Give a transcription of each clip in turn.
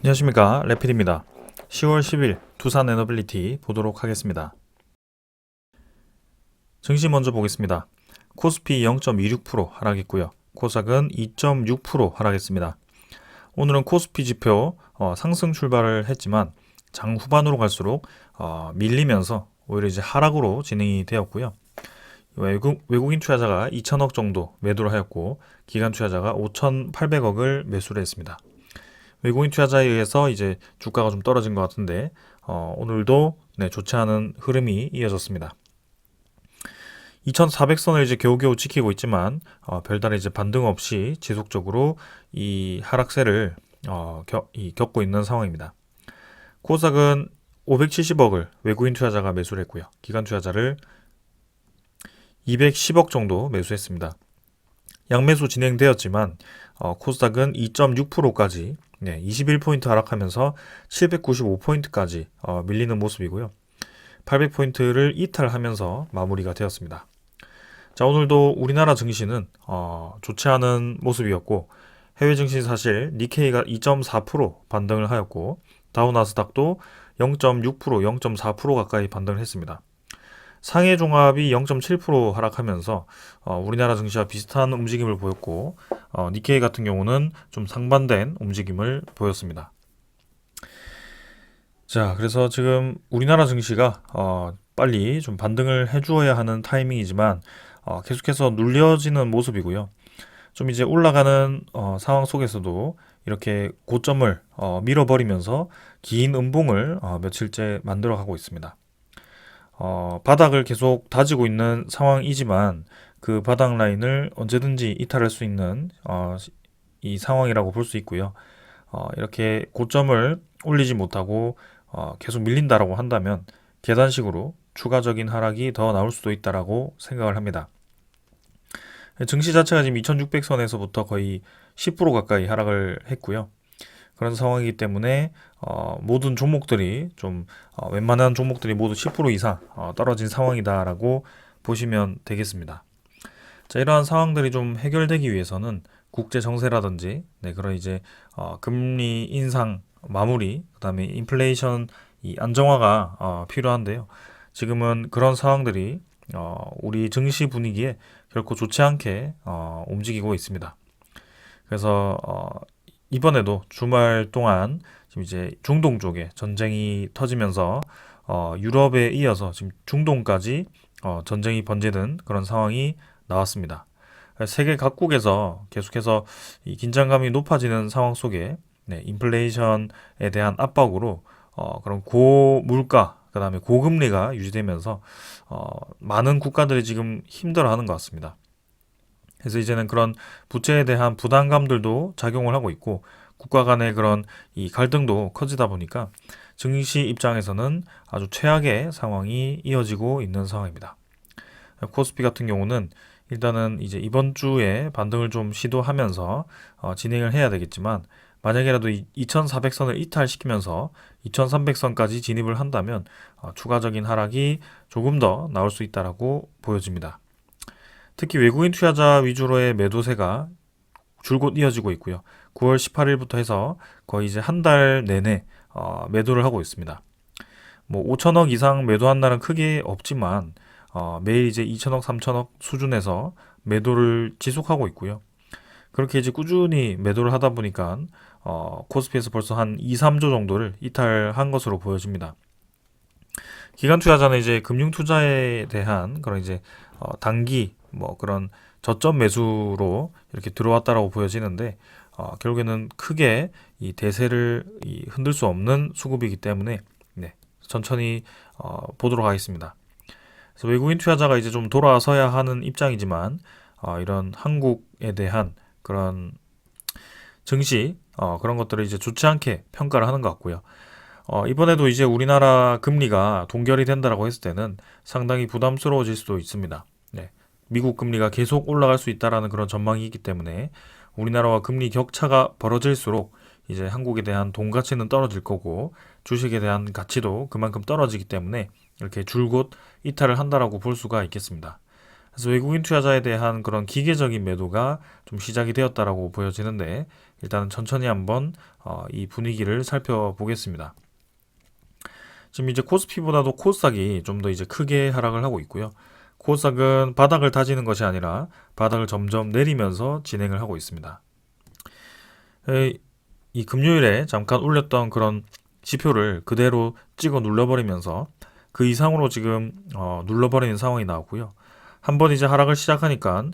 안녕하십니까, 레필입니다. 10월 10일 두산 에너빌리티 보도록 하겠습니다. 증시 먼저 보겠습니다. 코스피 0.26% 하락했고요. 코스닥은 2.6% 하락했습니다. 오늘은 코스피 지표 상승 출발을 했지만 장 후반으로 갈수록 밀리면서 오히려 이제 하락으로 진행이 되었고요. 외국인 투자자가 2천억 정도 매도를 하였고 기관 투자자가 5,800억을 매수를 했습니다. 외국인 투자자에 의해서 이제 주가가 좀 떨어진 것 같은데 오늘도 좋지 않은 흐름이 이어졌습니다. 2,400선을 이제 겨우겨우 지키고 있지만 별다른 이제 반등 없이 지속적으로 이 하락세를 겪고 있는 상황입니다. 코스닥은 570억을 외국인 투자자가 매수를 했고요. 기관 투자자를 210억 정도 매수했습니다. 양매수 진행되었지만 코스닥은 2.6%까지 21포인트 하락하면서 795포인트까지 밀리는 모습이고요. 800포인트를 이탈하면서 마무리가 되었습니다. 자, 오늘도 우리나라 증시는 좋지 않은 모습이었고 해외 증시 사실 니케이가 2.4% 반등을 하였고 다우나스닥도 0.6%, 0.4% 가까이 반등을 했습니다. 상해 종합이 0.7% 하락하면서 우리나라 증시와 비슷한 움직임을 보였고 니케이 같은 경우는 좀 상반된 움직임을 보였습니다. 자, 그래서 지금 우리나라 증시가 빨리 좀 반등을 해주어야 하는 타이밍이지만 계속해서 눌려지는 모습이고요. 좀 이제 올라가는 상황 속에서도 이렇게 고점을 밀어버리면서 긴 음봉을 며칠째 만들어가고 있습니다. 바닥을 계속 다지고 있는 상황이지만 그 바닥 라인을 언제든지 이탈할 수 있는 이 상황이라고 볼 수 있고요. 이렇게 고점을 올리지 못하고 계속 밀린다라고 한다면 계단식으로 추가적인 하락이 더 나올 수도 있다라고 생각을 합니다. 증시 자체가 지금 2600선에서부터 거의 10% 가까이 하락을 했고요. 그런 상황이기 때문에 모든 종목들이 좀 웬만한 종목들이 모두 10% 이상 떨어진 상황이다라고 보시면 되겠습니다. 자, 이러한 상황들이 좀 해결되기 위해서는 국제 정세라든지 그런 이제 금리 인상 마무리, 그다음에 인플레이션 이 안정화가 필요한데요. 지금은 그런 상황들이 우리 증시 분위기에 결코 좋지 않게 움직이고 있습니다. 그래서 이번에도 주말 동안 지금 이제 중동 쪽에 전쟁이 터지면서 유럽에 이어서 지금 중동까지 전쟁이 번지는 그런 상황이 나왔습니다. 세계 각국에서 계속해서 이 긴장감이 높아지는 상황 속에 인플레이션에 대한 압박으로 그런 고물가, 그다음에 고금리가 유지되면서 많은 국가들이 지금 힘들어하는 것 같습니다. 그래서 이제는 그런 부채에 대한 부담감들도 작용을 하고 있고 국가 간의 그런 이 갈등도 커지다 보니까 증시 입장에서는 아주 최악의 상황이 이어지고 있는 상황입니다. 코스피 같은 경우는 일단은 이제 이번 주에 반등을 좀 시도하면서 진행을 해야 되겠지만 만약에라도 2400선을 이탈시키면서 2300선까지 진입을 한다면 추가적인 하락이 조금 더 나올 수 있다라고 보여집니다. 특히 외국인 투자자 위주로의 매도세가 줄곧 이어지고 있고요. 9월 18일부터 해서 거의 이제 한 달 내내 매도를 하고 있습니다. 뭐 5천억 이상 매도한 날은 크게 없지만 매일 이제 2천억, 3천억 수준에서 매도를 지속하고 있고요. 그렇게 이제 꾸준히 매도를 하다 보니까 코스피에서 벌써 한 2, 3조 정도를 이탈한 것으로 보여집니다. 기관 투자자는 이제 금융 투자에 대한 그런 이제 단기 뭐 그런 저점 매수로 이렇게 들어왔다라고 보여지는데 결국에는 크게 이 대세를 흔들 수 없는 수급이기 때문에 천천히 보도록 하겠습니다. 그래서 외국인 투자자가 이제 좀 돌아서야 하는 입장이지만 이런 한국에 대한 그런 증시 그런 것들을 이제 좋지 않게 평가를 하는 것 같고요. 이번에도 이제 우리나라 금리가 동결이 된다라고 했을 때는 상당히 부담스러워질 수도 있습니다. 미국 금리가 계속 올라갈 수 있다라는 그런 전망이 있기 때문에 우리나라와 금리 격차가 벌어질수록 이제 한국에 대한 돈 가치는 떨어질 거고 주식에 대한 가치도 그만큼 떨어지기 때문에 이렇게 줄곧 이탈을 한다라고 볼 수가 있겠습니다. 그래서 외국인 투자자에 대한 그런 기계적인 매도가 좀 시작이 되었다라고 보여지는데 일단은 천천히 한번 이 분위기를 살펴보겠습니다. 지금 이제 코스피보다도 코스닥이 좀 더 이제 크게 하락을 하고 있고요. 코스닥은 바닥을 다지는 것이 아니라 바닥을 점점 내리면서 진행을 하고 있습니다. 이 금요일에 잠깐 올렸던 그런 지표를 그대로 찍어 눌러버리면서 그 이상으로 지금 눌러버리는 상황이 나왔고요. 한번 이제 하락을 시작하니까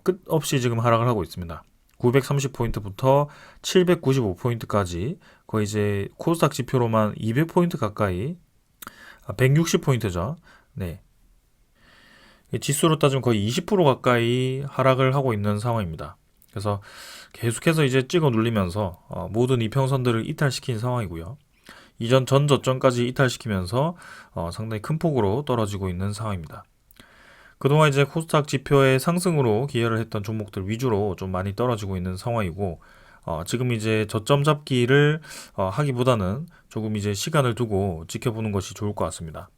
끝없이 지금 하락을 하고 있습니다. 930포인트부터 795포인트까지 거의 이제 코스닥 지표로만 200포인트 가까이 160포인트죠. 네. 지수로 따지면 거의 20% 가까이 하락을 하고 있는 상황입니다. 그래서 계속해서 이제 찍어 눌리면서 모든 이평선들을 이탈시킨 상황이고요. 이전 전 저점까지 이탈시키면서 상당히 큰 폭으로 떨어지고 있는 상황입니다. 그동안 이제 코스닥 지표의 상승으로 기여를 했던 종목들 위주로 좀 많이 떨어지고 있는 상황이고 지금 이제 저점 잡기를 하기보다는 조금 이제 시간을 두고 지켜보는 것이 좋을 것 같습니다.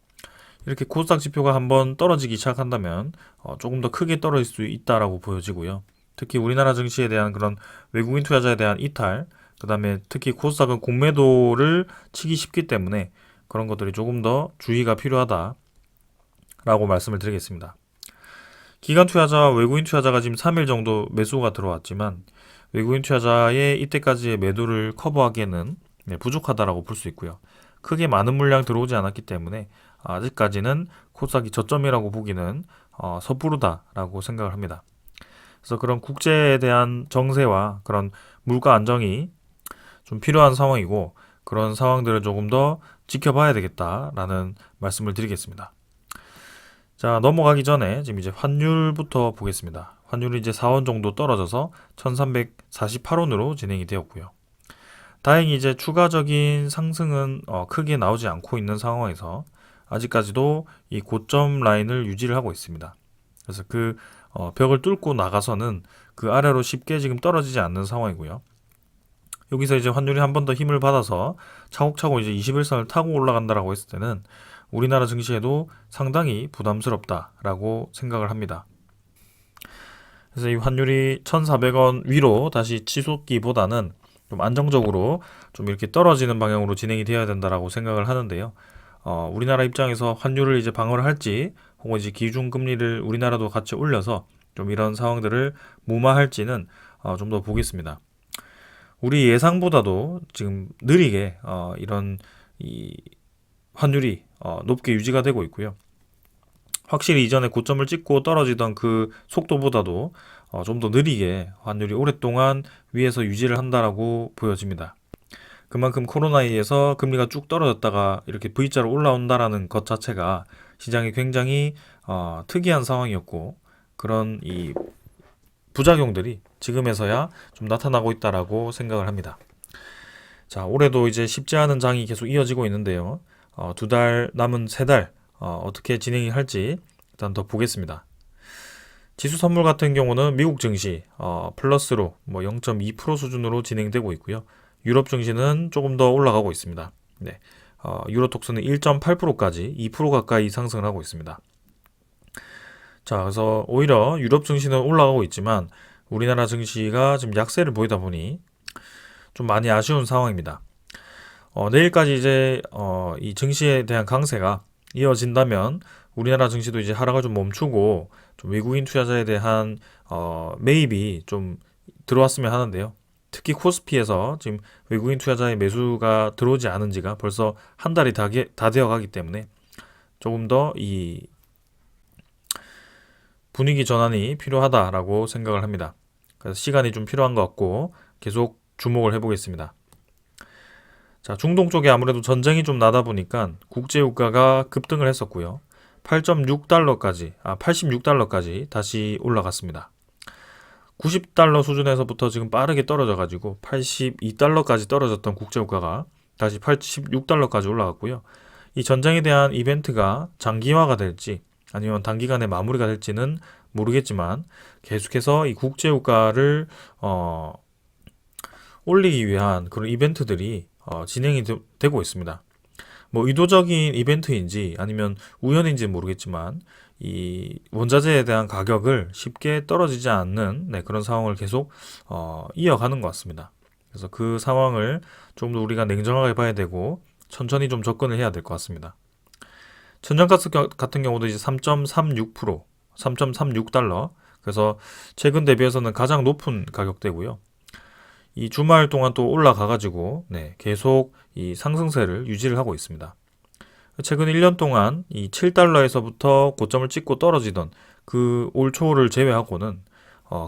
이렇게 코스닥 지표가 한번 떨어지기 시작한다면 조금 더 크게 떨어질 수 있다라고 보여지고요. 특히 우리나라 증시에 대한 그런 외국인 투자자에 대한 이탈, 그 다음에 특히 코스닥은 공매도를 치기 쉽기 때문에 그런 것들이 조금 더 주의가 필요하다라고 말씀을 드리겠습니다. 기관 투자자와 외국인 투자자가 지금 3일 정도 매수가 들어왔지만 외국인 투자자의 이때까지의 매도를 커버하기에는 부족하다라고 볼 수 있고요. 크게 많은 물량 들어오지 않았기 때문에 아직까지는 코스닥이 저점이라고 보기는 섣부르다라고 생각을 합니다. 그래서 그런 국제에 대한 정세와 그런 물가 안정이 좀 필요한 상황이고 그런 상황들을 조금 더 지켜봐야 되겠다라는 말씀을 드리겠습니다. 자, 넘어가기 전에 지금 이제 환율부터 보겠습니다. 환율이 이제 4원 정도 떨어져서 1348원으로 진행이 되었고요. 다행히 이제 추가적인 상승은 크게 나오지 않고 있는 상황에서 아직까지도 이 고점 라인을 유지를 하고 있습니다. 그래서 그 벽을 뚫고 나가서는 그 아래로 쉽게 지금 떨어지지 않는 상황이고요. 여기서 이제 환율이 한 번 더 힘을 받아서 차곡차곡 이제 21선을 타고 올라간다라고 했을 때는 우리나라 증시에도 상당히 부담스럽다라고 생각을 합니다. 그래서 이 환율이 1,400원 위로 다시 치솟기보다는 좀 안정적으로 좀 이렇게 떨어지는 방향으로 진행이 되어야 된다라고 생각을 하는데요. 우리나라 입장에서 환율을 이제 방어를 할지 혹은 이제 기준금리를 우리나라도 같이 올려서 좀 이런 상황들을 무마할지는 좀 더 보겠습니다. 우리 예상보다도 지금 느리게 이런 이 환율이 높게 유지가 되고 있고요. 확실히 이전에 고점을 찍고 떨어지던 그 속도보다도 좀 더 느리게 환율이 오랫동안 위에서 유지를 한다라고 보여집니다. 그만큼 코로나에 의해서 금리가 쭉 떨어졌다가 이렇게 V자로 올라온다라는 것 자체가 시장이 굉장히 특이한 상황이었고 그런 이 부작용들이 지금에서야 좀 나타나고 있다라고 생각을 합니다. 자, 올해도 이제 쉽지 않은 장이 계속 이어지고 있는데요. 2달 남은 3달 어떻게 진행이 할지 일단 더 보겠습니다. 지수 선물 같은 경우는 미국 증시 플러스로 뭐 0.2% 수준으로 진행되고 있고요. 유럽 증시는 조금 더 올라가고 있습니다. 네, 유로톡스는 1.8%까지 2% 가까이 상승을 하고 있습니다. 자, 그래서 오히려 유럽 증시는 올라가고 있지만 우리나라 증시가 지금 약세를 보이다 보니 좀 많이 아쉬운 상황입니다. 내일까지 이제 이 증시에 대한 강세가 이어진다면 우리나라 증시도 이제 하락을 좀 멈추고 좀 외국인 투자자에 대한 매입이 좀 들어왔으면 하는데요. 특히 코스피에서 지금 외국인 투자자의 매수가 들어오지 않은 지가 벌써 한 달이 다 되어 가기 때문에 조금 더 이 분위기 전환이 필요하다라고 생각을 합니다. 그래서 시간이 좀 필요한 것 같고 계속 주목을 해보겠습니다. 자, 중동 쪽에 아무래도 전쟁이 좀 나다 보니까 국제유가가 급등을 했었고요. 8.6달러까지, 86달러까지 다시 올라갔습니다. 90달러 수준에서부터 지금 빠르게 떨어져가지고 82달러까지 떨어졌던 국제유가가 다시 86달러까지 올라갔고요. 이 전쟁에 대한 이벤트가 장기화가 될지 아니면 단기간에 마무리가 될지는 모르겠지만 계속해서 이 국제유가를 올리기 위한 그런 이벤트들이 진행이 되고 있습니다. 뭐 의도적인 이벤트인지 아니면 우연인지 모르겠지만 이 원자재에 대한 가격을 쉽게 떨어지지 않는 그런 상황을 계속 이어가는 것 같습니다. 그래서 그 상황을 좀 더 우리가 냉정하게 봐야 되고 천천히 좀 접근을 해야 될 것 같습니다. 천연가스 같은 경우도 이제 3.36%, 3.36달러. 그래서 최근 대비해서는 가장 높은 가격대고요. 이 주말 동안 또 올라가가지고 계속 이 상승세를 유지를 하고 있습니다. 최근 1년 동안 이 7달러에서부터 고점을 찍고 떨어지던 그 올 초를 제외하고는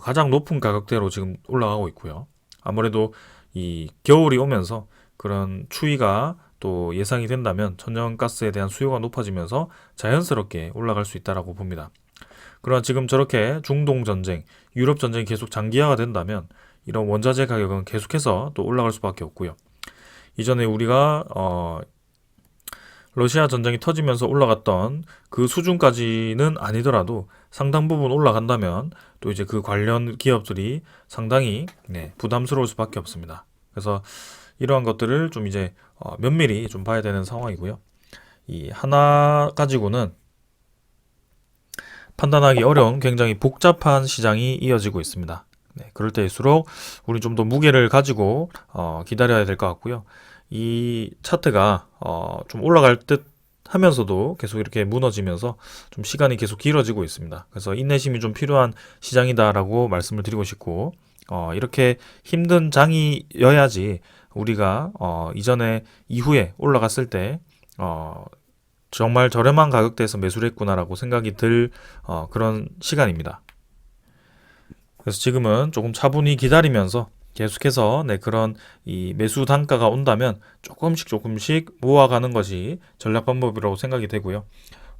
가장 높은 가격대로 지금 올라가고 있고요. 아무래도 이 겨울이 오면서 그런 추위가 또 예상이 된다면 천연가스에 대한 수요가 높아지면서 자연스럽게 올라갈 수 있다라고 봅니다. 그러나 지금 저렇게 중동 전쟁, 유럽 전쟁이 계속 장기화가 된다면 이런 원자재 가격은 계속해서 또 올라갈 수밖에 없고요. 이전에 우리가 러시아 전쟁이 터지면서 올라갔던 그 수준까지는 아니더라도 상당 부분 올라간다면 또 이제 그 관련 기업들이 상당히 부담스러울 수밖에 없습니다. 그래서 이러한 것들을 좀 이제 면밀히 좀 봐야 되는 상황이고요. 이 하나 가지고는 판단하기 어려운 굉장히 복잡한 시장이 이어지고 있습니다. 그럴 때일수록 우리 좀 더 무게를 가지고 기다려야 될 것 같고요. 이 차트가 좀 올라갈 듯 하면서도 계속 이렇게 무너지면서 좀 시간이 계속 길어지고 있습니다. 그래서 인내심이 좀 필요한 시장이다라고 말씀을 드리고 싶고 이렇게 힘든 장이여야지 우리가 이전에 이후에 올라갔을 때 정말 저렴한 가격대에서 매수를 했구나라고 생각이 들 그런 시간입니다. 그래서 지금은 조금 차분히 기다리면서 계속해서 그런 이 매수 단가가 온다면 조금씩 모아가는 것이 전략 방법이라고 생각이 되고요.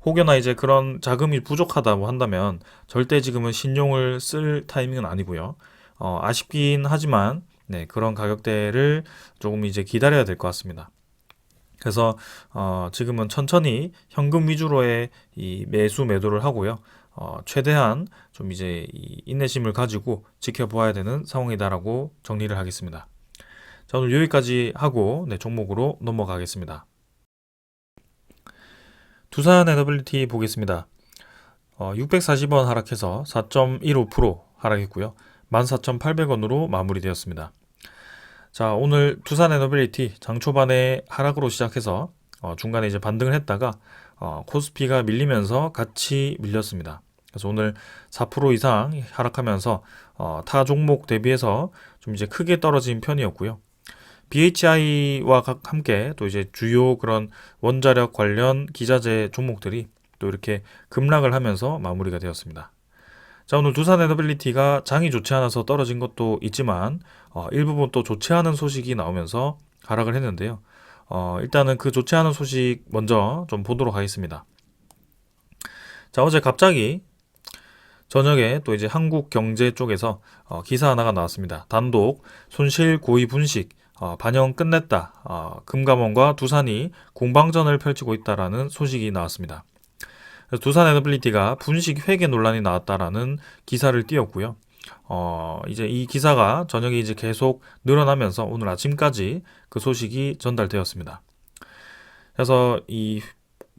혹여나 이제 그런 자금이 부족하다고 한다면 절대 지금은 신용을 쓸 타이밍은 아니고요. 아쉽긴 하지만 그런 가격대를 조금 이제 기다려야 될 것 같습니다. 그래서 지금은 천천히 현금 위주로의 이 매수 매도를 하고요. 최대한 좀 이제 이 인내심을 가지고 지켜보아야 되는 상황이다라고 정리를 하겠습니다. 자, 오늘 여기까지 하고 종목으로 넘어가겠습니다. 두산 에너빌리티 보겠습니다. 640원 하락해서 4.15% 하락했고요. 14,800원으로 마무리되었습니다. 자, 오늘 두산 에너빌리티 장 초반에 하락으로 시작해서 중간에 이제 반등을 했다가 코스피가 밀리면서 같이 밀렸습니다. 그래서 오늘 4% 이상 하락하면서 타 종목 대비해서 좀 이제 크게 떨어진 편이었고요. BHI와 함께 또 이제 주요 그런 원자력 관련 기자재 종목들이 또 이렇게 급락을 하면서 마무리가 되었습니다. 자, 오늘 두산 에너빌리티가 장이 좋지 않아서 떨어진 것도 있지만 일부분 또 좋지 않은 소식이 나오면서 하락을 했는데요. 일단은 그 좋지 않은 소식 먼저 좀 보도록 하겠습니다. 자, 어제 갑자기 저녁에 또 이제 한국경제 쪽에서 기사 하나가 나왔습니다. 단독 손실 고의 분식 반영 끝냈다. 금감원과 두산이 공방전을 펼치고 있다라는 소식이 나왔습니다. 그래서 두산 에너빌리티가 분식 회계 논란이 나왔다라는 기사를 띄웠고요. 이제 이 기사가 저녁에 이제 계속 늘어나면서 오늘 아침까지 그 소식이 전달되었습니다. 그래서 이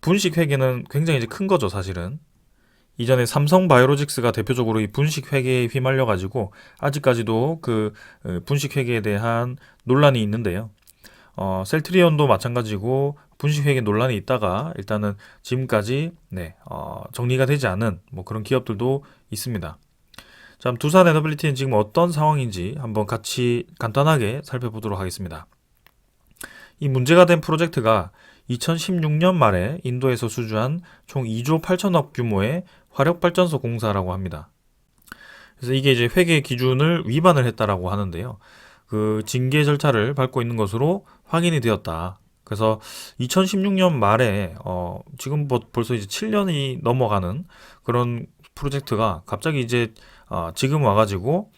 분식 회계는 굉장히 이제 큰 거죠, 사실은. 이전에 삼성바이오로직스가 대표적으로 이 분식 회계에 휘말려가지고 아직까지도 그 분식 회계에 대한 논란이 있는데요. 셀트리온도 마찬가지고 분식 회계 논란이 있다가 일단은 지금까지 정리가 되지 않은 뭐 그런 기업들도 있습니다. 자, 두산 에너빌리티는 지금 어떤 상황인지 한번 같이 간단하게 살펴보도록 하겠습니다. 이 문제가 된 프로젝트가 2016년 말에 인도에서 수주한 총 2조 8천억 규모의 화력발전소 공사라고 합니다. 그래서 이게 이제 회계 기준을 위반을 했다라고 하는데요. 그 징계 절차를 밟고 있는 것으로 확인이 되었다. 그래서 2016년 말에 지금 벌써 이제 7년이 넘어가는 그런 프로젝트가 갑자기 이제 지금 와가지고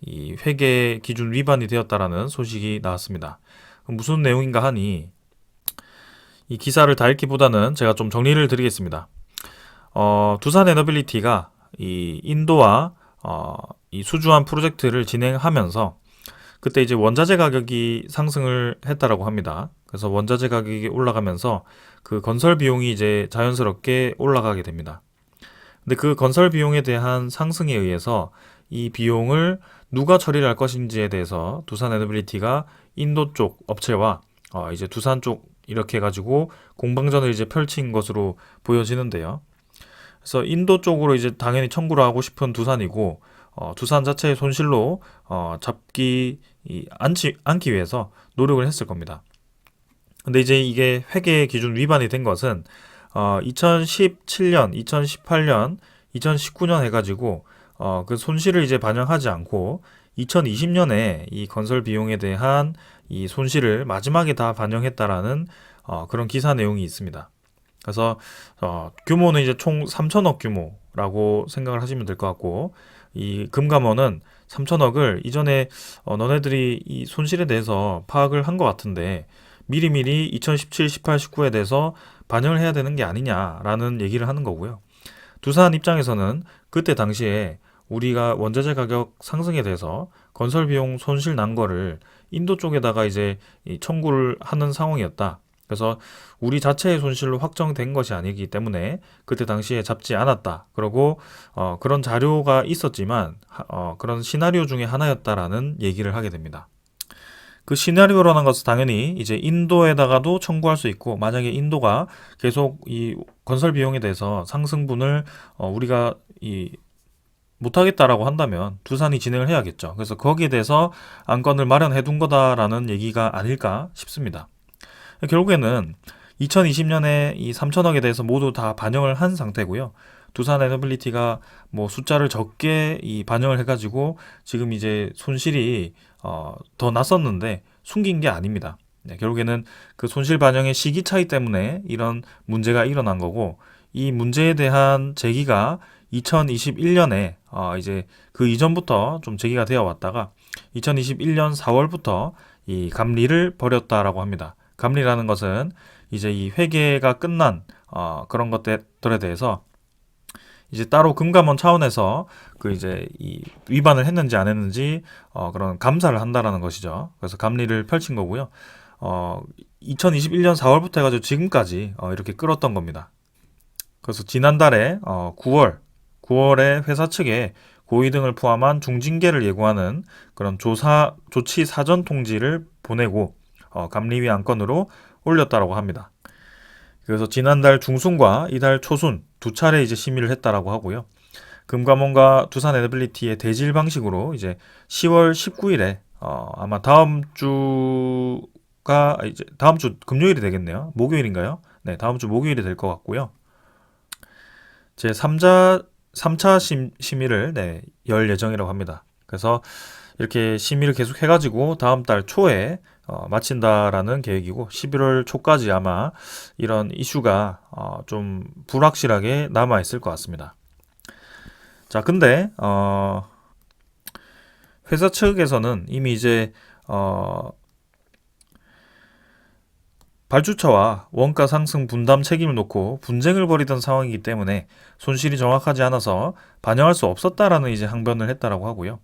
이 회계 기준 위반이 되었다라는 소식이 나왔습니다. 무슨 내용인가 하니 이 기사를 다 읽기보다는 제가 좀 정리를 드리겠습니다. 두산 에너빌리티가 이 인도와 이 수주한 프로젝트를 진행하면서 그때 이제 원자재 가격이 상승을 했다라고 합니다. 그래서 원자재 가격이 올라가면서 그 건설 비용이 이제 자연스럽게 올라가게 됩니다. 근데 그 건설 비용에 대한 상승에 의해서 이 비용을 누가 처리를 할 것인지에 대해서 두산 에너빌리티가 인도 쪽 업체와 이제 두산 쪽 이렇게 해가지고 공방전을 이제 펼친 것으로 보여지는데요. 그래서 인도 쪽으로 이제 당연히 청구를 하고 싶은 두산이고, 두산 자체의 손실로 잡기 않기 위해서 노력을 했을 겁니다. 근데 이제 이게 회계 기준 위반이 된 것은 2017년, 2018년, 2019년 해가지고 그 손실을 이제 반영하지 않고 2020년에 이 건설 비용에 대한 이 손실을 마지막에 다 반영했다라는 그런 기사 내용이 있습니다. 그래서 규모는 이제 총 3천억 규모라고 생각을 하시면 될 것 같고, 이 금감원은 3천억을 이전에 너네들이 이 손실에 대해서 파악을 한 것 같은데 미리미리 2017, 18, 19에 대해서 반영을 해야 되는 게 아니냐라는 얘기를 하는 거고요. 두산 입장에서는 그때 당시에 우리가 원자재 가격 상승에 대해서 건설 비용 손실 난 거를 인도 쪽에다가 이제 청구를 하는 상황이었다. 그래서 우리 자체의 손실로 확정된 것이 아니기 때문에 그때 당시에 잡지 않았다. 그리고 그런 자료가 있었지만 그런 시나리오 중에 하나였다라는 얘기를 하게 됩니다. 그 시나리오라는 것은 당연히 이제 인도에다가도 청구할 수 있고, 만약에 인도가 계속 이 건설 비용에 대해서 상승분을 우리가 못하겠다라고 한다면 두산이 진행을 해야겠죠. 그래서 거기에 대해서 안건을 마련해 둔 거다라는 얘기가 아닐까 싶습니다. 결국에는 2020년에 이 3천억에 대해서 모두 다 반영을 한 상태고요. 두산 에너빌리티가 뭐 숫자를 적게 반영을 해가지고 지금 이제 손실이 더 났었는데 숨긴 게 아닙니다. 네, 결국에는 그 손실 반영의 시기 차이 때문에 이런 문제가 일어난 거고, 이 문제에 대한 제기가 2021년에 이제 그 이전부터 좀 제기가 되어 왔다가 2021년 4월부터 이 감리를 벌였다라고 합니다. 감리라는 것은 이제 이 회계가 끝난 그런 것들에 대해서 이제 따로 금감원 차원에서 그 이제 이 위반을 했는지 안 했는지 그런 감사를 한다라는 것이죠. 그래서 감리를 펼친 거고요. 2021년 4월부터 해가지고 지금까지 이렇게 끌었던 겁니다. 그래서 지난달에 9월에 회사 측에 고의 등을 포함한 중징계를 예고하는 그런 조치 사전 통지를 보내고 감리위 안건으로 올렸다라고 합니다. 그래서 지난달 중순과 이달 초순 두 차례 이제 심의를 했다라고 하고요. 금감원과 두산 에너빌리티의 대질 방식으로 이제 10월 19일에 아마 다음 주가 이제 다음 주 금요일이 되겠네요. 목요일인가요? 네, 다음 주 목요일이 될 것 같고요. 제 3차 심의를 열 예정이라고 합니다. 그래서 이렇게 심의를 계속 해가지고 다음 달 초에 마친다라는 계획이고, 11월 초까지 아마 이런 이슈가 좀 불확실하게 남아 있을 것 같습니다. 자, 근데 회사 측에서는 이미 이제 발주처와 원가 상승 분담 책임을 놓고 분쟁을 벌이던 상황이기 때문에 손실이 정확하지 않아서 반영할 수 없었다라는 이제 항변을 했다라고 하고요.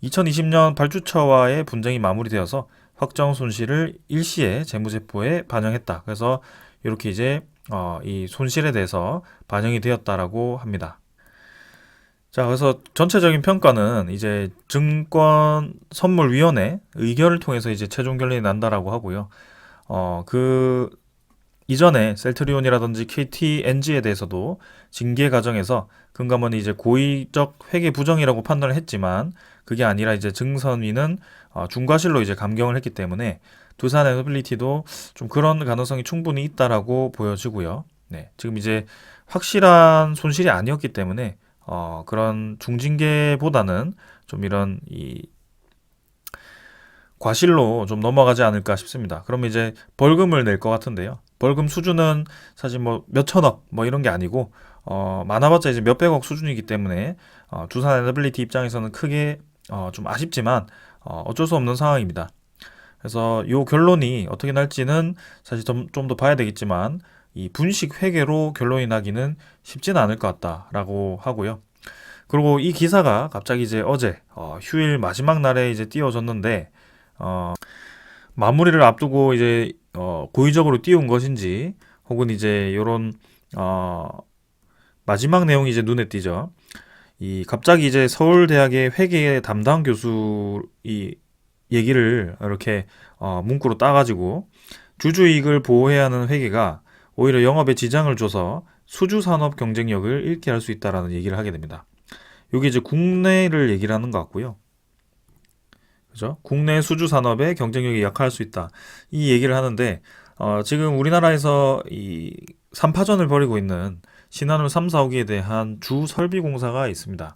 2020년 발주처와의 분쟁이 마무리되어서 확정 손실을 일시에 재무제표에 반영했다. 그래서 이렇게 이제 이 손실에 대해서 반영이 되었다라고 합니다. 자, 그래서 전체적인 평가는 이제 증권선물위원회 의결을 통해서 이제 최종 결론이 난다라고 하고요. 그 이전에 셀트리온이라든지 KTNG에 대해서도 징계 과정에서 금감원이 이제 고의적 회계 부정이라고 판단을 했지만 그게 아니라 이제 증선위는 중과실로 이제 감경을 했기 때문에 두산 에너빌리티도 좀 그런 가능성이 충분히 있다라고 보여지고요. 네, 지금 이제 확실한 손실이 아니었기 때문에 그런 중징계보다는 좀 이런 과실로 좀 넘어가지 않을까 싶습니다. 그러면 이제 벌금을 낼 것 같은데요. 벌금 수준은 사실 뭐 몇천억 뭐 이런 게 아니고 많아봤자 이제 몇백억 수준이기 때문에 두산 에너빌리티 입장에서는 크게 좀 아쉽지만 어쩔 수 없는 상황입니다. 그래서 이 결론이 어떻게 날지는 사실 좀 더 봐야 되겠지만 이 분식 회계로 결론이 나기는 쉽지는 않을 것 같다라고 하고요. 그리고 이 기사가 갑자기 이제 어제 휴일 마지막 날에 이제 띄워졌는데 마무리를 앞두고 이제 고의적으로 띄운 것인지 혹은 이제 요런 어, 마지막 내용이 이제 눈에 띄죠. 이 갑자기 이제 서울대학의 회계 담당 교수 이 얘기를 이렇게 문구로 따가지고 주주이익을 보호해야 하는 회계가 오히려 영업에 지장을 줘서 수주 산업 경쟁력을 잃게 할 수 있다라는 얘기를 하게 됩니다. 여기 이제 국내를 얘기를 하는 것 같고요. 그죠? 국내 수주 산업의 경쟁력이 약화할 수 있다. 이 얘기를 하는데 지금 우리나라에서 이 3파전을 벌이고 있는 신한울 3, 4호기에 대한 주 설비 공사가 있습니다.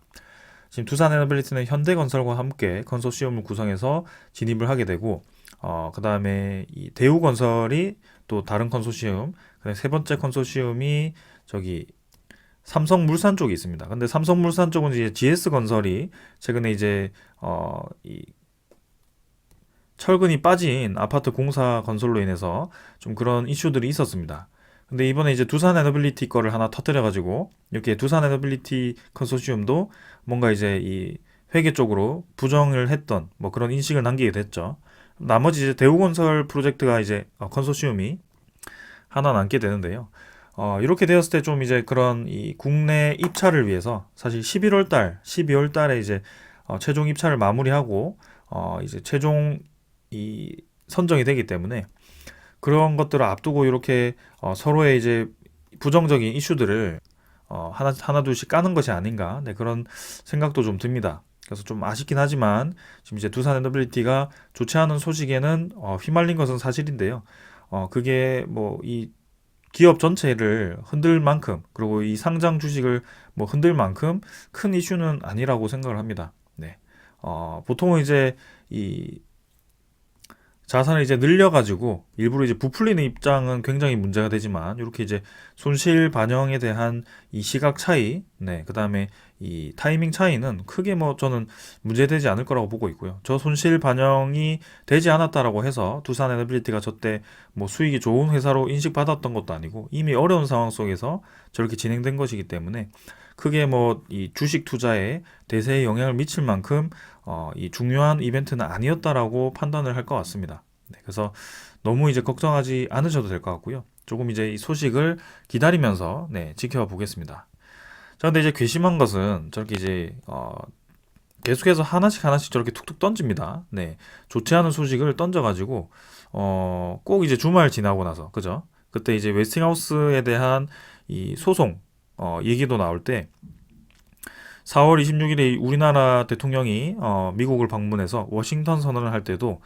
지금 두산에너빌리티는 현대건설과 함께 컨소시엄을 구성해서 진입을 하게 되고 그 다음에 이 대우건설이 또 다른 컨소시엄, 그다음에 세 번째 컨소시엄이 저기 삼성물산 쪽이 있습니다. 근데 삼성물산 쪽은 이제 GS건설이 최근에 이제 이 철근이 빠진 아파트 공사 건설로 인해서 좀 그런 이슈들이 있었습니다. 근데 이번에 이제 두산 에너빌리티 거를 하나 터뜨려가지고 이렇게 두산 에너빌리티 컨소시엄도 뭔가 이제 이 회계 쪽으로 부정을 했던 뭐 그런 인식을 남기게 됐죠. 나머지 이제 대우건설 프로젝트가 이제 컨소시엄이 하나 남게 되는데요. 이렇게 되었을 때 좀 이제 그런 이 국내 입찰을 위해서 사실 11월 달, 12월 달에 이제 최종 입찰을 마무리하고 이제 최종 이 선정이 되기 때문에 그런 것들을 앞두고 이렇게 서로의 이제 부정적인 이슈들을 하나 둘씩 까는 것이 아닌가, 네, 그런 생각도 좀 듭니다. 그래서 좀 아쉽긴 하지만 지금 이제 두산 에너빌리티가 좋지 않은 소식에는 휘말린 것은 사실인데요. 그게 뭐 이 기업 전체를 흔들 만큼, 그리고 이 상장 주식을 뭐 흔들 만큼 큰 이슈는 아니라고 생각을 합니다. 네. 보통은 이제 이 자산을 이제 늘려가지고 일부러 이제 부풀리는 입장은 굉장히 문제가 되지만 이렇게 이제 손실 반영에 대한 이 시각 차이, 네, 그 다음에 이 타이밍 차이는 크게 뭐 저는 문제되지 않을 거라고 보고 있고요. 저 손실 반영이 되지 않았다라고 해서 두산 에너빌리티가 저때 뭐 수익이 좋은 회사로 인식받았던 것도 아니고 이미 어려운 상황 속에서 저렇게 진행된 것이기 때문에 크게 뭐 이 주식 투자에 대세에 영향을 미칠 만큼 이 중요한 이벤트는 아니었다라고 판단을 할 것 같습니다. 네, 그래서 너무 이제 걱정하지 않으셔도 될 것 같고요. 조금 이제 이 소식을 기다리면서 네, 지켜보겠습니다. 자, 근데 이제 괘씸한 것은 저렇게 이제 계속해서 하나씩 저렇게 툭툭 던집니다. 네, 좋지 않은 소식을 던져가지고 꼭 이제 주말 지나고 나서 그죠? 그때 이제 웨스팅하우스에 대한 이 소송 얘기도 나올 때 4월 26일에 우리나라 대통령이 미국을 방문해서 워싱턴 선언을 할 때도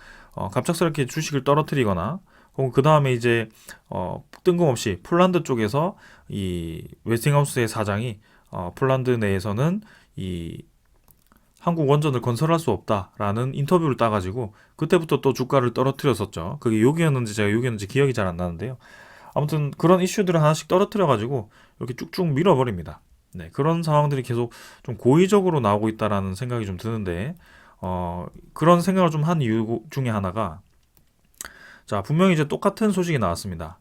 갑작스럽게 주식을 떨어뜨리거나 혹은 그 다음에 이제 뜬금없이 폴란드 쪽에서 이 웨스팅하우스의 사장이 폴란드 내에서는 이 한국 원전을 건설할 수 없다라는 인터뷰를 따가지고 그때부터 또 주가를 떨어뜨렸었죠. 그게 욕이었는지 제가 욕이었는지 기억이 잘 안 나는데요. 아무튼 그런 이슈들을 하나씩 떨어뜨려가지고 이렇게 쭉쭉 밀어버립니다. 네, 그런 상황들이 계속 좀 고의적으로 나오고 있다라는 생각이 좀 드는데, 그런 생각을 좀 한 이유 중에 하나가, 자, 분명히 이제 똑같은 소식이 나왔습니다.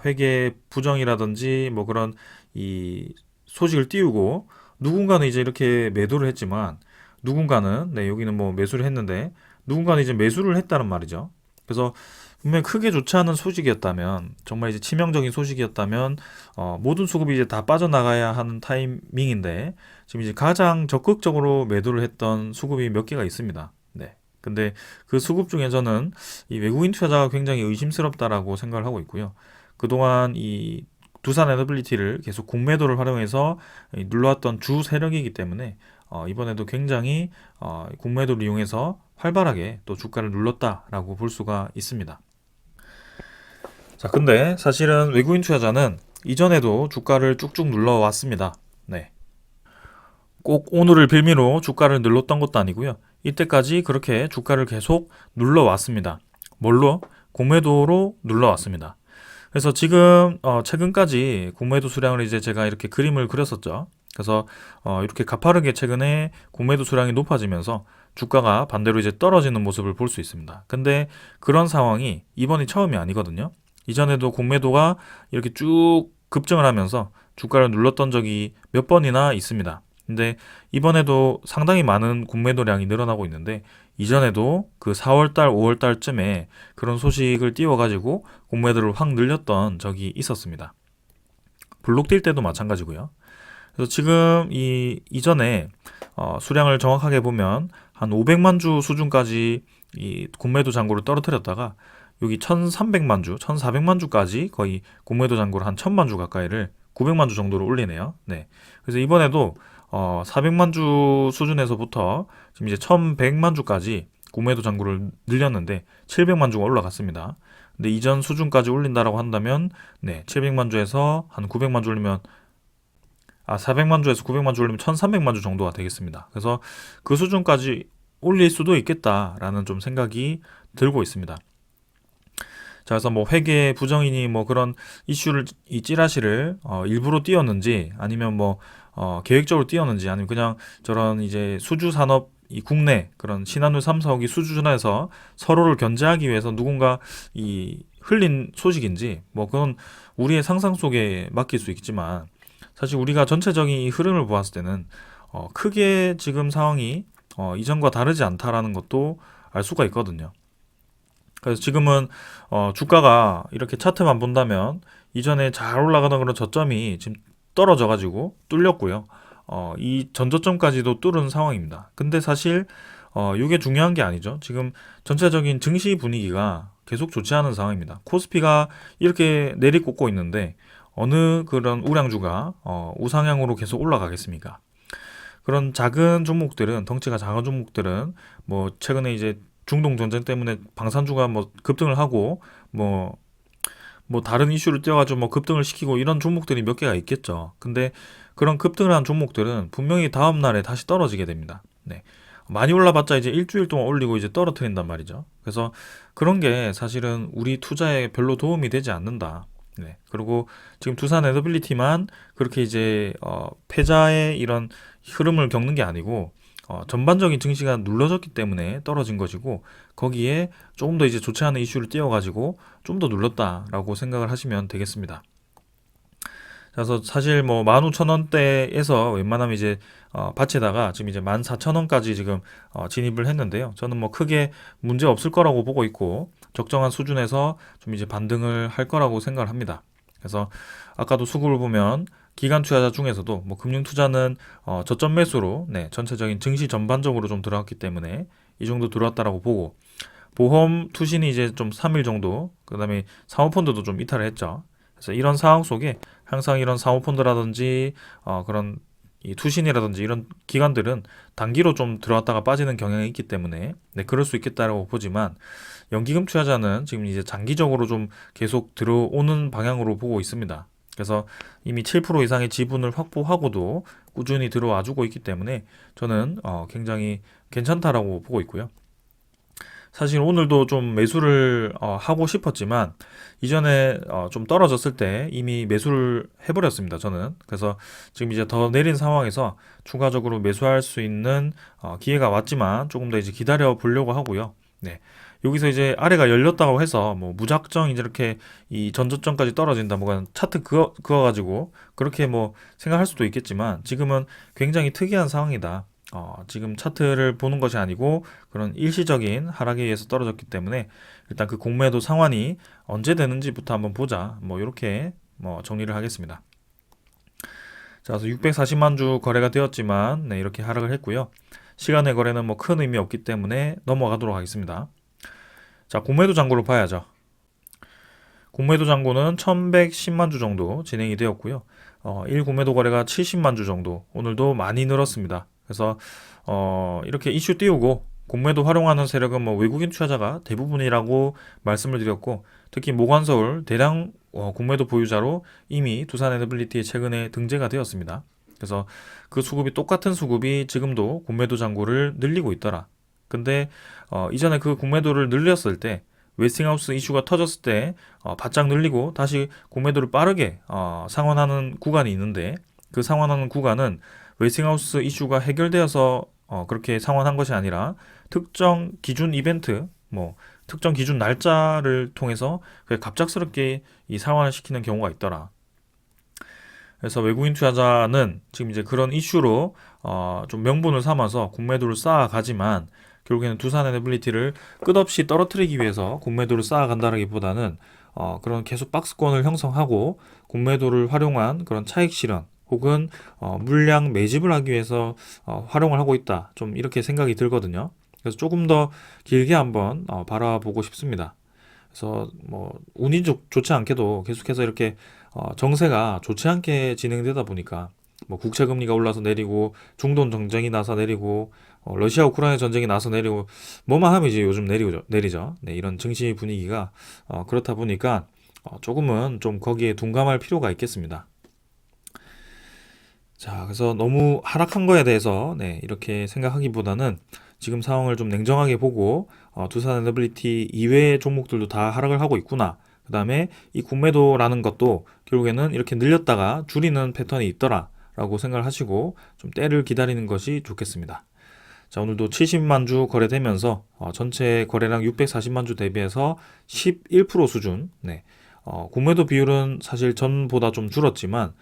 회계 부정이라든지 뭐 그런 이 소식을 띄우고, 누군가는 이제 이렇게 매도를 했지만, 누군가는, 네, 여기는 뭐 매수를 했는데, 누군가는 이제 매수를 했다는 말이죠. 그래서 분명히 크게 좋지 않은 소식이었다면, 정말 이제 치명적인 소식이었다면, 모든 수급이 이제 다 빠져나가야 하는 타이밍인데, 지금 이제 가장 적극적으로 매도를 했던 수급이 몇 개가 있습니다. 네. 근데 그 수급 중에 저는 이 외국인 투자자가 굉장히 의심스럽다라고 생각을 하고 있고요. 그동안 이 두산 에너빌리티를 계속 공매도를 활용해서 눌러왔던 주 세력이기 때문에 이번에도 굉장히 공매도를 이용해서 활발하게 또 주가를 눌렀다라고 볼 수가 있습니다. 자, 근데 사실은 외국인 투자자는 이전에도 주가를 쭉쭉 눌러왔습니다. 네. 꼭 오늘을 빌미로 주가를 눌렀던 것도 아니고요. 이때까지 그렇게 주가를 계속 눌러왔습니다. 뭘로? 공매도로 눌러왔습니다. 그래서 지금 최근까지 공매도 수량을 이제 제가 이렇게 그림을 그렸었죠. 그래서 이렇게 가파르게 최근에 공매도 수량이 높아지면서 주가가 반대로 이제 떨어지는 모습을 볼 수 있습니다. 근데 그런 상황이 이번이 처음이 아니거든요. 이전에도 공매도가 이렇게 쭉 급증을 하면서 주가를 눌렀던 적이 몇 번이나 있습니다. 근데 이번에도 상당히 많은 공매도량이 늘어나고 있는데 이전에도 그 4월달, 5월달쯤에 그런 소식을 띄워가지고 공매도를 확 늘렸던 적이 있었습니다. 블록 뛸 때도 마찬가지고요. 그래서 지금 이전에 수량을 정확하게 보면 한 500만 주 수준까지 이 공매도 잔고를 떨어뜨렸다가 여기 1,300만 주, 1,400만 주까지 거의 공매도 잔고를 한 1,000만 주 가까이를 900만 주 정도로 올리네요. 네. 그래서 이번에도 400만 주 수준에서부터 지금 이제 1,100만 주까지 공매도 잔고를 늘렸는데 700만 주가 올라갔습니다. 근데 이전 수준까지 올린다라고 한다면 네, 700만 주에서 한 900만 주 올리면 400만 주에서 900만 주 올리면 1,300만 주 정도가 되겠습니다. 그래서 그 수준까지 올릴 수도 있겠다라는 좀 생각이 들고 있습니다. 자, 그래서 뭐 회계 부정이니 뭐 그런 이슈를 이 찌라시를 일부러 띄웠는지 아니면 뭐 계획적으로 띄웠는지 아니면 그냥 저런 이제 수주 산업 이 국내 그런 신한울 3, 4호기 수주전에서 서로를 견제하기 위해서 누군가 이 흘린 소식인지 뭐 그건 우리의 상상 속에 맡길 수 있지만 사실 우리가 전체적인 이 흐름을 보았을 때는 크게 지금 상황이 이전과 다르지 않다라는 것도 알 수가 있거든요. 그래서 지금은 주가가 이렇게 차트만 본다면 이전에 잘 올라가던 그런 저점이 지금 떨어져 가지고 뚫렸고요. 이 전저점까지도 뚫은 상황입니다. 근데 사실 이게 중요한 게 아니죠. 지금 전체적인 증시 분위기가 계속 좋지 않은 상황입니다. 코스피가 이렇게 내리꽂고 있는데 어느 그런 우량주가 우상향으로 계속 올라가겠습니까? 그런 작은 종목들은 덩치가 작은 종목들은 뭐 최근에 이제 중동 전쟁 때문에 방산주가 뭐 급등을 하고 뭐 다른 이슈를 띄워가지고 뭐 급등을 시키고 이런 종목들이 몇 개가 있겠죠. 근데 그런 급등을 한 종목들은 분명히 다음 날에 다시 떨어지게 됩니다. 네. 많이 올라봤자 이제 일주일 동안 올리고 이제 떨어뜨린단 말이죠. 그래서 그런 게 사실은 우리 투자에 별로 도움이 되지 않는다. 네. 그리고 지금 두산 에너빌리티만 그렇게 이제 패자의 이런 흐름을 겪는 게 아니고 전반적인 증시가 눌러졌기 때문에 떨어진 것이고 거기에 조금 더 이제 좋지 않은 이슈를 띄워가지고 좀 더 눌렀다라고 생각을 하시면 되겠습니다. 그래서 사실 뭐 15,000원대에서 웬만하면 이제 밭에다가 지금 이제 14,000원까지 지금 진입을 했는데요. 저는 뭐 크게 문제 없을 거라고 보고 있고 적정한 수준에서 좀 이제 반등을 할 거라고 생각을 합니다. 그래서 아까도 수급을 보면 기관 투자자 중에서도 뭐 금융 투자는 저점 매수로 네, 전체적인 증시 전반적으로 좀 들어왔기 때문에 이 정도 들어왔다라고 보고 보험 투신이 이제 좀 3일 정도 그다음에 사모펀드도 좀 이탈을 했죠. 그래서 이런 상황 속에 항상 이런 사모펀드라든지 그런 이 투신이라든지 이런 기관들은 단기로 좀 들어왔다가 빠지는 경향이 있기 때문에 네, 그럴 수 있겠다라고 보지만 연기금 투자자는 지금 이제 장기적으로 좀 계속 들어오는 방향으로 보고 있습니다. 그래서 이미 7% 이상의 지분을 확보하고도 꾸준히 들어와 주고 있기 때문에 저는 굉장히 괜찮다라고 보고 있고요. 사실 오늘도 좀 매수를 하고 싶었지만 이전에 좀 떨어졌을 때 이미 매수를 해버렸습니다. 저는 그래서 지금 이제 더 내린 상황에서 추가적으로 매수할 수 있는 기회가 왔지만 조금 더 이제 기다려 보려고 하고요. 네. 여기서 이제 아래가 열렸다고 해서 뭐 무작정 이제 이렇게 이 전저점까지 떨어진다 뭐가 차트 그어가지고 그렇게 뭐 생각할 수도 있겠지만 지금은 굉장히 특이한 상황이다. 지금 차트를 보는 것이 아니고 그런 일시적인 하락에 의해서 떨어졌기 때문에 일단 그 공매도 상환이 언제 되는지부터 한번 보자. 뭐 이렇게 뭐 정리를 하겠습니다. 자, 그래서 640만 주 거래가 되었지만 네, 이렇게 하락을 했고요. 시간의 거래는 뭐 큰 의미 없기 때문에 넘어가도록 하겠습니다. 자, 공매도 잔고를 봐야죠. 공매도 잔고는 1110만 주 정도 진행이 되었고요. 1공매도 거래가 70만 주 정도 오늘도 많이 늘었습니다. 그래서 이렇게 이슈 띄우고 공매도 활용하는 세력은 뭐 외국인 투자자가 대부분이라고 말씀을 드렸고 특히 모관서울 대량 공매도 보유자로 이미 두산에너빌리티에 최근에 등재가 되었습니다. 그래서 그 수급이 똑같은 수급이 지금도 공매도 잔고를 늘리고 있더라. 근데 이전에 그 공매도를 늘렸을 때 웨스팅하우스 이슈가 터졌을 때 바짝 늘리고 다시 공매도를 빠르게 상환하는 구간이 있는데 그 상환하는 구간은 웨스팅하우스 이슈가 해결되어서 그렇게 상환한 것이 아니라 특정 기준 이벤트 뭐 특정 기준 날짜를 통해서 갑작스럽게 이 상환을 시키는 경우가 있더라. 그래서 외국인 투자자는 지금 이제 그런 이슈로 좀 명분을 삼아서 공매도를 쌓아가지만 결국에는 두산 에너빌리티를 끝없이 떨어뜨리기 위해서 공매도를 쌓아간다라기보다는 그런 계속 박스권을 형성하고 공매도를 활용한 그런 차익 실현 혹은 물량 매집을 하기 위해서 활용을 하고 있다. 좀 이렇게 생각이 들거든요. 그래서 조금 더 길게 한번 바라보고 싶습니다. 그래서 뭐 운이 좋지 않게도 계속해서 이렇게 정세가 좋지 않게 진행되다 보니까 뭐 국채 금리가 올라서 내리고 중동 정쟁이 나서 내리고 러시아 우크라이나 전쟁이 나서 내리고 뭐만 하면 이제 요즘 내리죠. 네, 이런 증시 분위기가 그렇다 보니까 조금은 좀 거기에 둔감할 필요가 있겠습니다. 자, 그래서 너무 하락한 거에 대해서 네, 이렇게 생각하기보다는 지금 상황을 좀 냉정하게 보고 두산 에너빌리티 이외의 종목들도 다 하락을 하고 있구나. 그 다음에 이 공매도라는 것도 결국에는 이렇게 늘렸다가 줄이는 패턴이 있더라 라고 생각을 하시고 좀 때를 기다리는 것이 좋겠습니다. 자, 오늘도 70만 주 거래되면서 전체 거래량 640만 주 대비해서 11% 수준. 네. 공매도 비율은 사실 전보다 좀 줄었지만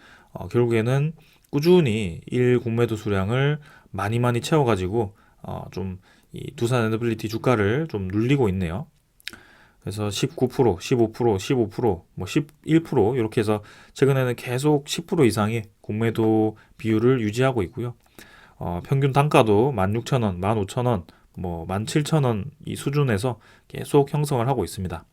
결국에는 꾸준히 일 공매도 수량을 많이 채워가지고 좀 이 두산 에너빌리티 주가를 좀 눌리고 있네요. 그래서 19%, 15%, 15%, 뭐 11% 이렇게 해서 최근에는 계속 10% 이상의 공매도 비율을 유지하고 있고요. 평균 단가도 16,000원, 15,000원, 뭐 17,000원 이 수준에서 계속 형성을 하고 있습니다.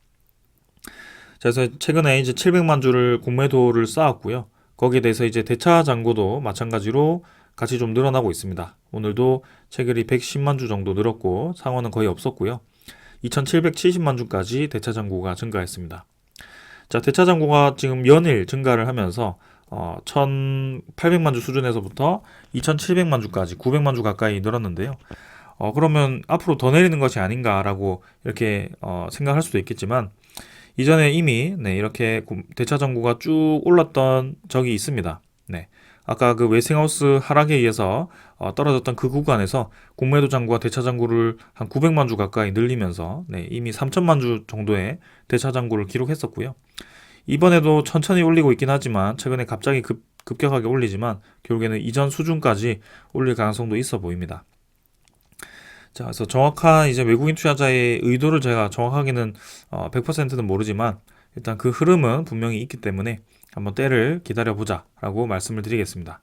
그래서 최근에 이제 700만 주를 공매도를 쌓았고요. 거기에 대해서 이제 대차 잔고도 마찬가지로 같이 좀 늘어나고 있습니다. 오늘도 체결이 110만 주 정도 늘었고 상환은 거의 없었고요. 2,770만 주까지 대차 잔고가 증가했습니다. 자, 대차 잔고가 지금 연일 증가를 하면서 1,800만 주 수준에서부터 2,700만 주까지 900만 주 가까이 늘었는데요. 그러면 앞으로 더 내리는 것이 아닌가라고 이렇게 생각할 수도 있겠지만 이전에 이미 네, 이렇게 대차 잔고가 쭉 올랐던 적이 있습니다. 네. 아까 그 웨스팅하우스 하락에 의해서 떨어졌던 그 구간에서 공매도 잔고와 대차 잔고를 한 900만 주 가까이 늘리면서 네, 이미 3천만 주 정도의 대차 잔고를 기록했었고요. 이번에도 천천히 올리고 있긴 하지만 최근에 갑자기 급격하게 올리지만 결국에는 이전 수준까지 올릴 가능성도 있어 보입니다. 자, 그래서 정확한 이제 외국인 투자자의 의도를 제가 정확하게는 100%는 모르지만 일단 그 흐름은 분명히 있기 때문에 한번 때를 기다려보자 라고 말씀을 드리겠습니다.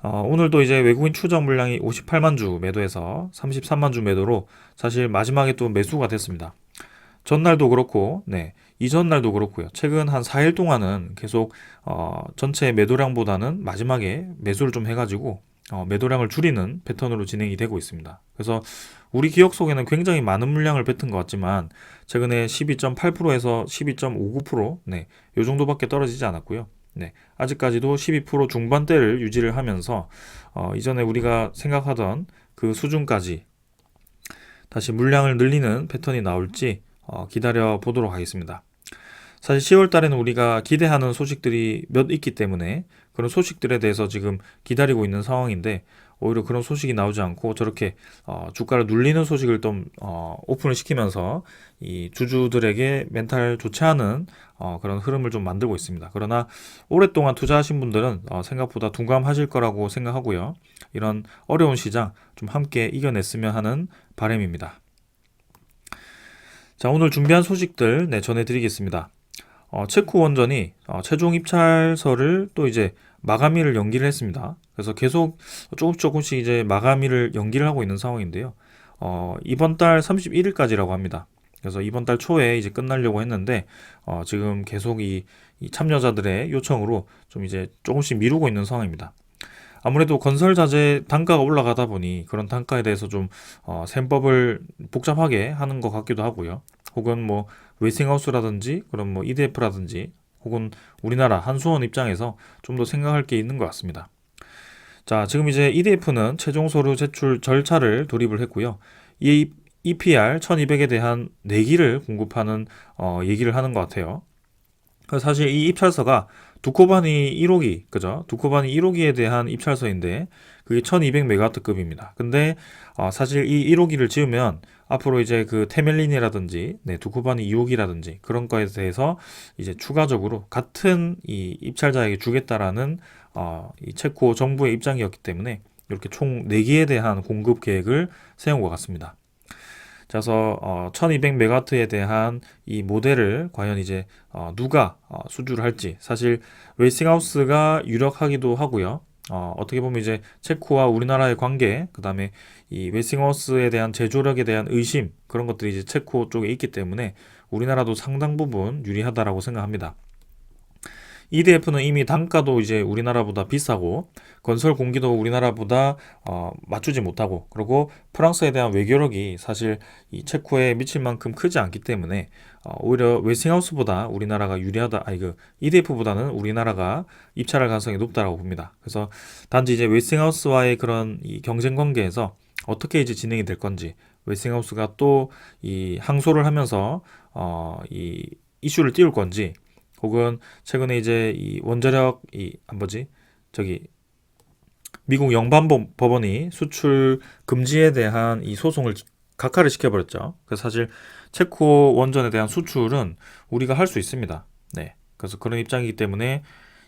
오늘도 이제 외국인 추적 물량이 58만 주 매도해서 33만 주 매도로 사실 마지막에 또 매수가 됐습니다. 전날도 그렇고, 네, 이전 날도 그렇고요. 최근 한 4일 동안은 계속 전체 매도량보다는 마지막에 매수를 좀 해가지고 매도량을 줄이는 패턴으로 진행이 되고 있습니다. 그래서 우리 기억 속에는 굉장히 많은 물량을 뱉은 것 같지만 최근에 12.8%에서 12.59%, 네, 요 정도밖에 떨어지지 않았고요. 네, 아직까지도 12% 중반대를 유지를 하면서 이전에 우리가 생각하던 그 수준까지 다시 물량을 늘리는 패턴이 나올지 기다려 보도록 하겠습니다. 사실 10월 달에는 우리가 기대하는 소식들이 몇 있기 때문에 그런 소식들에 대해서 지금 기다리고 있는 상황인데 오히려 그런 소식이 나오지 않고 저렇게 주가를 눌리는 소식을 좀 오픈을 시키면서 이 주주들에게 멘탈 좋지 않은 그런 흐름을 좀 만들고 있습니다. 그러나 오랫동안 투자하신 분들은 생각보다 둔감하실 거라고 생각하고요. 이런 어려운 시장 좀 함께 이겨냈으면 하는 바람입니다. 자, 오늘 준비한 소식들 전해드리겠습니다. 체코 원전이 최종 입찰서를 또 이제 마감일을 연기를 했습니다. 그래서 계속 조금씩 이제 마감일을 연기를 하고 있는 상황인데요. 이번 달 31일까지라고 합니다. 그래서 이번 달 초에 이제 끝나려고 했는데 지금 계속 이 참여자들의 요청으로 좀 이제 조금씩 미루고 있는 상황입니다. 아무래도 건설 자재 단가가 올라가다 보니 그런 단가에 대해서 좀 셈법을 복잡하게 하는 것 같기도 하고요. 혹은 뭐 웨스팅하우스라든지 그런 뭐 EDF라든지 혹은 우리나라 한수원 입장에서 좀 더 생각할 게 있는 것 같습니다. 자, 지금 이제 EDF는 최종 서류 제출 절차를 돌입을 했고요. 이 EPR 1200에 대한 내기를 공급하는 얘기를 하는 것 같아요. 사실 이 입찰서가 두코반이 1호기, 그죠? 두코반이 1호기에 대한 입찰서인데 그게 1200메가와트급입니다. 근데 사실 이 1호기를 지으면 앞으로 이제 그 테멜린이라든지 두코반이 2호기라든지 그런 거에 대해서 이제 추가적으로 같은 이 입찰자에게 주겠다라는 이 체코 정부의 입장이었기 때문에 이렇게 총 4기에 대한 공급 계획을 세운 것 같습니다. 그래서 1200메가와트에 대한 이 모델을 과연 이제 누가 수주를 할지, 사실 웨이스팅하우스가 유력하기도 하고요. 어떻게 보면 이제 체코와 우리나라의 관계, 그 다음에 이 웨이스팅하우스에 대한 제조력에 대한 의심, 그런 것들이 이제 체코 쪽에 있기 때문에 우리나라도 상당 부분 유리하다라고 생각합니다. EDF는 이미 단가도 이제 우리나라보다 비싸고 건설 공기도 우리나라보다 맞추지 못하고, 그리고 프랑스에 대한 외교력이 사실 이 체코에 미칠 만큼 크지 않기 때문에 오히려 웨스팅하우스보다 우리나라가 유리하다, 그 EDF보다는 우리나라가 입찰할 가능성이 높다라고 봅니다. 그래서 단지 이제 웨스팅하우스와의 그런 이 경쟁 관계에서 어떻게 이제 진행이 될 건지, 웨스팅하우스가 또 이 항소를 하면서 이 이슈를 띄울 건지, 혹은 최근에 이제 이 원자력 뭐지, 저기 미국 연방법원이 수출 금지에 대한 이 소송을 각하를 시켜버렸죠. 그래서 사실 체코 원전에 대한 수출은 우리가 할 수 있습니다. 네, 그래서 그런 입장이기 때문에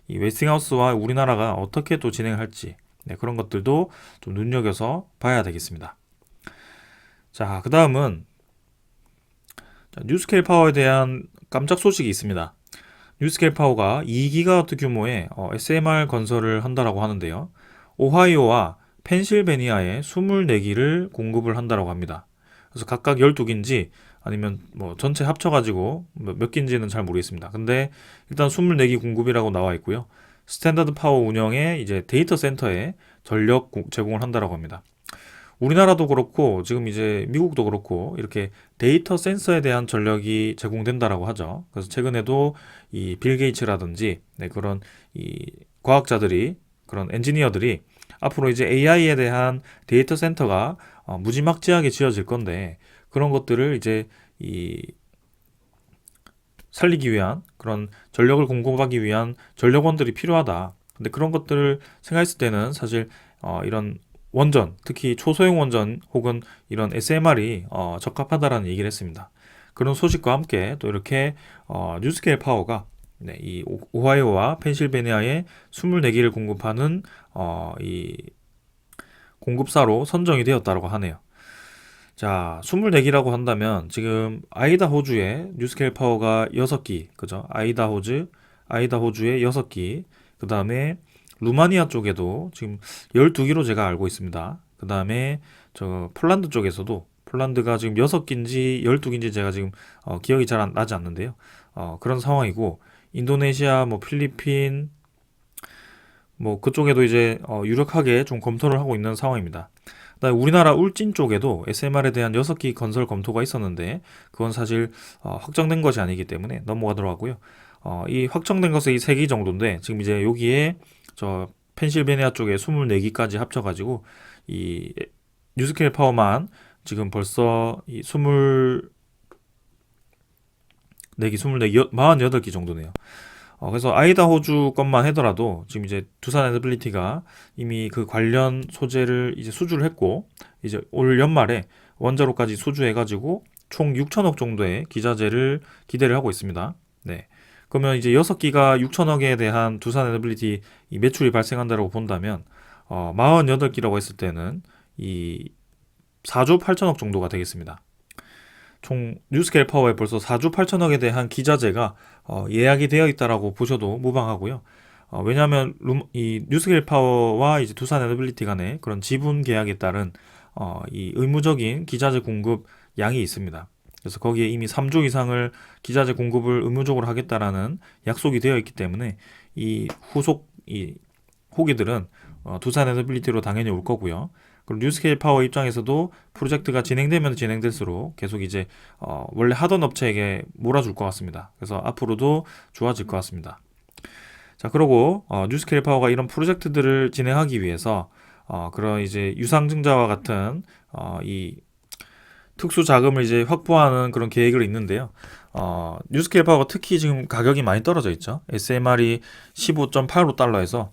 이 웨스팅하우스와 우리나라가 어떻게 또 진행할지, 그런 것들도 좀 눈여겨서 봐야 되겠습니다. 자, 그 다음은 뉴스케일 파워에 대한 깜짝 소식이 있습니다. 뉴스케일 파워가 2기가와트 규모의 SMR 건설을 한다라고 하는데요. 오하이오와 펜실베니아에 24기를 공급을 한다라고 합니다. 그래서 각각 12기인지 아니면 뭐 전체 합쳐가지고 몇 기인지는 잘 모르겠습니다. 근데 일단 24기 공급이라고 나와 있고요. 스탠다드 파워 운영에 이제 데이터 센터에 전력 제공을 한다라고 합니다. 우리나라도 그렇고 지금 이제 미국도 그렇고 이렇게 데이터 센서에 대한 전력이 제공된다라고 하죠. 그래서 최근에도 이 빌 게이츠라든지 그런 이 과학자들이, 그런 엔지니어들이 앞으로 이제 AI에 대한 데이터 센터가 무지막지하게 지어질 건데, 그런 것들을 이제 이 살리기 위한, 그런 전력을 공급하기 위한 전력원들이 필요하다. 근데 그런 것들을 생각했을 때는 사실 이런 원전, 특히 초소형 원전 혹은 이런 SMR이 적합하다라는 얘기를 했습니다. 그런 소식과 함께 또 이렇게 뉴스케일 파워가 이 오하이오와 펜실베니아에 24기를 공급하는 이 공급사로 선정이 되었다고 하네요. 자, 24기라고 한다면 지금 아이다호주에 뉴스케일 파워가 6기, 그죠? 아이다호주에 6기, 그 다음에 루마니아 쪽에도 지금 12기로 제가 알고 있습니다. 그 다음에 저 폴란드 쪽에서도, 폴란드가 지금 6기인지 12기인지 제가 지금 기억이 잘 나지 않는데요. 그런 상황이고, 인도네시아, 뭐 필리핀, 뭐 그쪽에도 이제 유력하게 좀 검토를 하고 있는 상황입니다. 그다음에 우리나라 울진 쪽에도 SMR에 대한 6기 건설 검토가 있었는데 그건 사실 확정된 것이 아니기 때문에 넘어가도록 하고요. 이 확정된 것은 이 3기 정도인데 지금 이제 여기에 저 펜실베니아 쪽에 24기까지 합쳐가지고 이 뉴스케일 파워만 지금 벌써 이 24기, 48기 정도네요. 그래서 아이다호주 것만 하더라도 지금 이제 두산 에너빌리티가 이미 그 관련 소재를 이제 수주를 했고, 이제 올 연말에 원자로까지 수주해가지고 총 6천억 정도의 기자재를 기대를 하고 있습니다. 네. 그러면 이제 6기가 6천억에 대한 두산 에너빌리티 이 매출이 발생한다고 본다면 48기라고 했을 때는 이 4조 8천억 정도가 되겠습니다. 총 뉴스케일 파워에 벌써 4조 8천억에 대한 기자재가 예약이 되어 있다라고 보셔도 무방하고요. 왜냐하면 이 뉴스케일 파워와 이제 두산 에너빌리티 간의 그런 지분 계약에 따른 이 의무적인 기자재 공급 양이 있습니다. 그래서 거기에 이미 3조 이상을 기자재 공급을 의무적으로 하겠다라는 약속이 되어 있기 때문에 이 호기들은 두산 에너빌리티로 당연히 올 거고요. 그리고 뉴스케일 파워 입장에서도 프로젝트가 진행되면 진행될수록 계속 이제 원래 하던 업체에게 몰아줄 것 같습니다. 그래서 앞으로도 좋아질 것 같습니다. 자, 그리고 뉴스케일 파워가 이런 프로젝트들을 진행하기 위해서 그런 이제 유상증자와 같은 이 특수 자금을 이제 확보하는 그런 계획을 있는데요. 뉴스케일 파워가 특히 지금 가격이 많이 떨어져 있죠. SMR이 15.85달러에서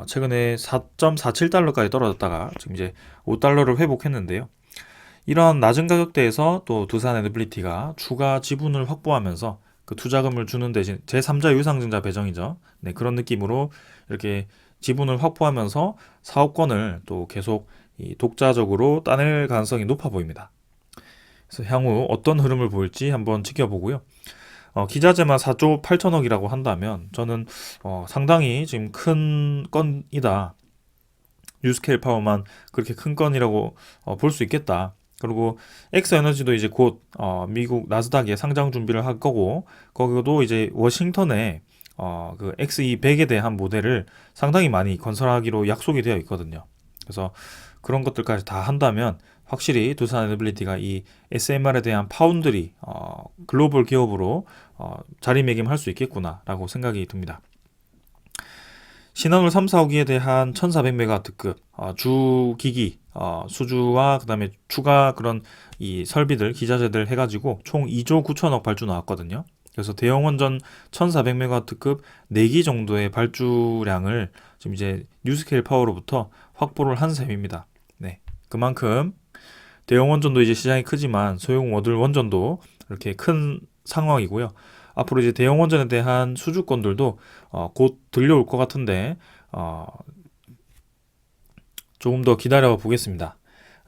최근에 4.47달러까지 떨어졌다가 지금 이제 5달러를 회복했는데요. 이런 낮은 가격대에서 또 두산 에너빌리티가 추가 지분을 확보하면서 그 투자금을 주는 대신 제3자 유상증자 배정이죠. 네, 그런 느낌으로 이렇게 지분을 확보하면서 사업권을 또 계속 이 독자적으로 따낼 가능성이 높아 보입니다. 그래서 향후 어떤 흐름을 보일지 한번 지켜보고요. 기자재만 4조 8천억이라고 한다면 저는 상당히 지금 큰 건이다. 뉴스케일 파워만 그렇게 큰 건이라고 볼 수 있겠다. 그리고 엑스에너지도 이제 곧 미국 나스닥에 상장 준비를 할 거고 거기도 이제 워싱턴에 그 XE100에 대한 모델을 상당히 많이 건설하기로 약속이 되어 있거든요. 그래서 그런 것들까지 다 한다면 확실히 두산 에너빌리티가 이 SMR에 대한 파운드리 글로벌 기업으로 자리매김할 수 있겠구나라고 생각이 듭니다. 신한울 3, 4호기에 대한 1400메가와트급 주기기 수주와 그다음에 추가 그런 이 설비들 기자재들 해가지고 총 2조 9천억 발주 나왔거든요. 그래서 대형 원전 1400메가와트급 4기 정도의 발주량을 지금 이제 뉴스케일 파워로부터 확보를 한 셈입니다. 네, 그만큼 대형 원전도 이제 시장이 크지만 소형 모듈 원전도 이렇게 큰 상황이고요. 앞으로 이제 대형 원전에 대한 수주권들도 곧 들려올 것 같은데 조금 더 기다려 보겠습니다.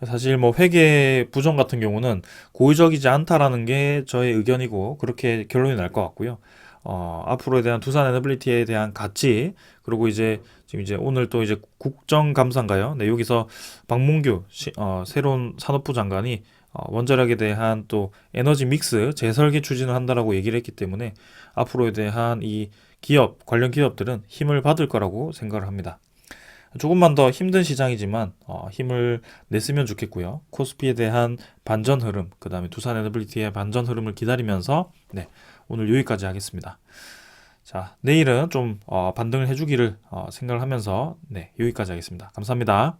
사실 뭐 회계 부정 같은 경우는 고의적이지 않다라는 게 저의 의견이고 그렇게 결론이 날 것 같고요. 앞으로에 대한 두산 에너빌리티에 대한 가치 그리고 이제 지금 이제 오늘 또 이제 국정감사인가요? 네, 여기서 박문규 새로운 산업부 장관이 원자력에 대한 또 에너지 믹스 재설계 추진을 한다라고 얘기를 했기 때문에 앞으로에 대한 이 기업 관련 기업들은 힘을 받을 거라고 생각을 합니다. 조금만 더 힘든 시장이지만 힘을 냈으면 좋겠고요. 코스피에 대한 반전 흐름, 그 다음에 두산 에너빌리티의 반전 흐름을 기다리면서 네, 오늘 여기까지 하겠습니다. 자, 내일은 좀 반등을 해주기를 생각을 하면서 네, 여기까지 하겠습니다. 감사합니다.